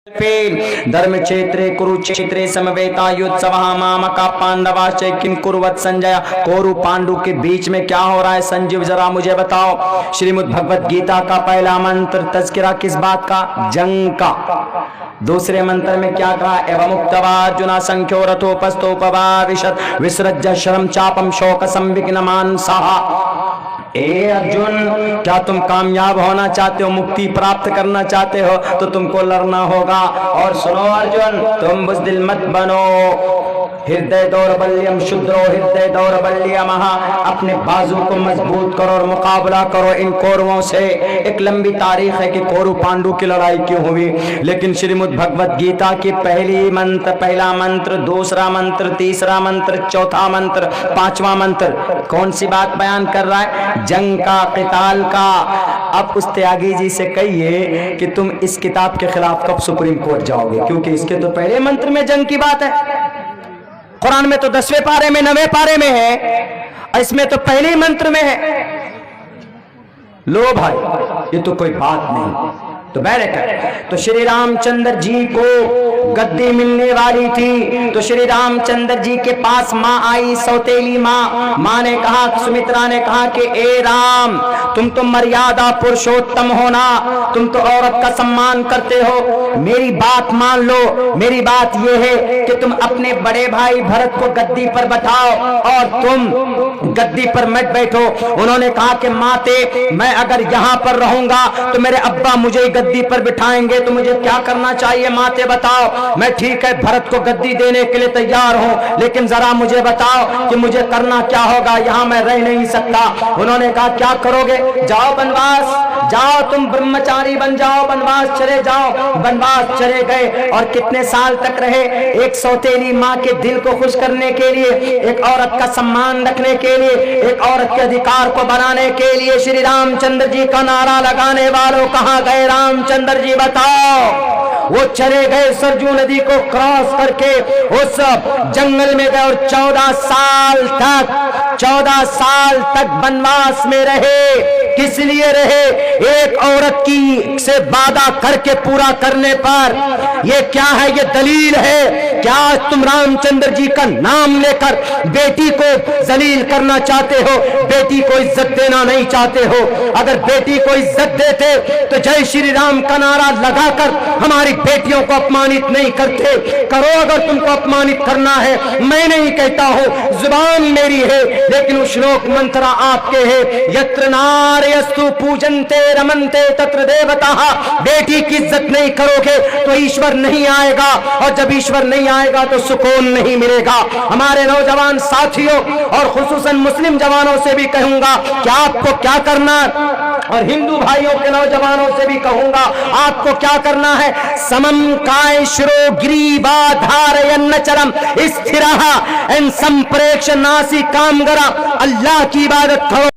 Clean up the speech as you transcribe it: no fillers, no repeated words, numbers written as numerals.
धर्म क्षेत्रे कुरुक्षेत्रे समवेतायुत्सवः मामका पांडवाश्च किम कुर्वत संजय। कोरु पांडु के बीच में क्या हो रहा है संजीव, जरा मुझे बताओ। श्रीमद् भगवत गीता का पहला मंत्र तज़किरा किस बात का? जंग का। दूसरे मंत्र में क्या कहा? एवं उक्त्वा अर्जुना संख्यो रथोपस्थोपवाविशत् विसृज्य शरं चापम शोक संविघ्नमान सहा। ए अर्जुन, क्या तुम कामयाब होना चाहते हो, मुक्ति प्राप्त करना चाहते हो तो तुमको लड़ना होगा। और सुनो अर्जुन, तुम बुज़दिल मत बनो। हृदय दौर्बल्यम शुद्रो हृदय दौर्बल्यम। अपने बाजू को मजबूत करो और मुकाबला करो इन कौरवों से। एक लंबी तारीख है कि कौरव पांडु की लड़ाई क्यों हुई, लेकिन श्रीमद् भगवत गीता की पहला मंत्र, दूसरा मंत्र, तीसरा मंत्र, चौथा मंत्र, पांचवा मंत्र कौन सी बात बयान कर रहा है? जंग का, क़िताल का। अब उस त्यागी जी से कहिए कि तुम इस किताब के खिलाफ कब सुप्रीम कोर्ट जाओगे, क्योंकि इसके तो पहले मंत्र में जंग की बात है। कुरान में तो 10वें पारे में 9वें पारे में है, इसमें तो पहले मंत्र में है। लो भाई, ये तो कोई बात नहीं। तो बैठकर तो श्री रामचंद्र जी को गद्दी मिलने वाली थी, तो श्री रामचंद्र जी के पास माँ आई, सौतेली माँ। माँ ने कहा, सुमित्रा ने कहा कि ए राम, तुम तो मर्यादा पुरुषोत्तम हो ना, तुम तो औरत का सम्मान करते हो। मेरी बात मान लो। मेरी बात यह है कि तुम अपने बड़े भाई भरत को गद्दी पर बैठाओ और तुम गद्दी पर मत बैठो। उन्होंने कहा कि माते, मैं अगर यहाँ पर रहूंगा तो मेरे अब्बा मुझे गद्दी पर बिठाएंगे, तो मुझे क्या करना चाहिए माते बताओ। मैं ठीक है भरत को गद्दी देने के लिए तैयार हूँ, लेकिन जरा मुझे बताओ कि मुझे करना क्या होगा, यहाँ मैं रह नहीं सकता। उन्होंने कहा क्या करोगे? जाओ वनवास, जाओ तुम ब्रह्मचारी बन जाओ, वनवास चले जाओ। वनवास चले गए और कितने साल तक रहे? एक सौतेली माँ के दिल को खुश करने के लिए, एक औरत का सम्मान रखने के लिए, एक औरत के अधिकार को बनाने के लिए श्री रामचंद्र जी का नारा लगाने वालों कहाँ गए? रामचंद्र जी बताओ। वो चले गए सरजू नदी को क्रॉस करके उस जंगल में गए और 14 साल तक वनवास में रहे। किस लिए रहे? एक औरत की से वादा करके पूरा करने पर। ये क्या है? ये दलील है। क्या तुम रामचंद्र जी का नाम लेकर बेटी को जलील करना चाहते हो, बेटी को इज्जत देना नहीं चाहते हो? अगर बेटी को इज्जत देते तो जय श्री राम का नारा लगाकर हमारी बेटियों को अपमानित नहीं करते। करो अगर तुमको अपमानित करना है, मैं नहीं कहता हूं, जुबान मेरी है, लेकिन वो श्लोक मंत्र आपके है। यत्र नार्यस्तु पूजन्ते रमन्ते तत्र देवताः। बेटी की इज्जत नहीं करोगे तो ईश्वर नहीं आएगा, और जब ईश्वर नहीं आएगा तो सुकून नहीं मिलेगा। हमारे नौजवान साथियों और खुसूसन मुस्लिम जवानों से भी कहूंगा कि आपको क्या करना, और हिंदू भाइयों के नौजवानों से भी कहूंगा आपको क्या करना है? समम कायश्रो ग्रीवा धारयन्नचरम स्थिरः एन संप्रेक्ष नासी कामगरा। अल्लाह की इबादत करो।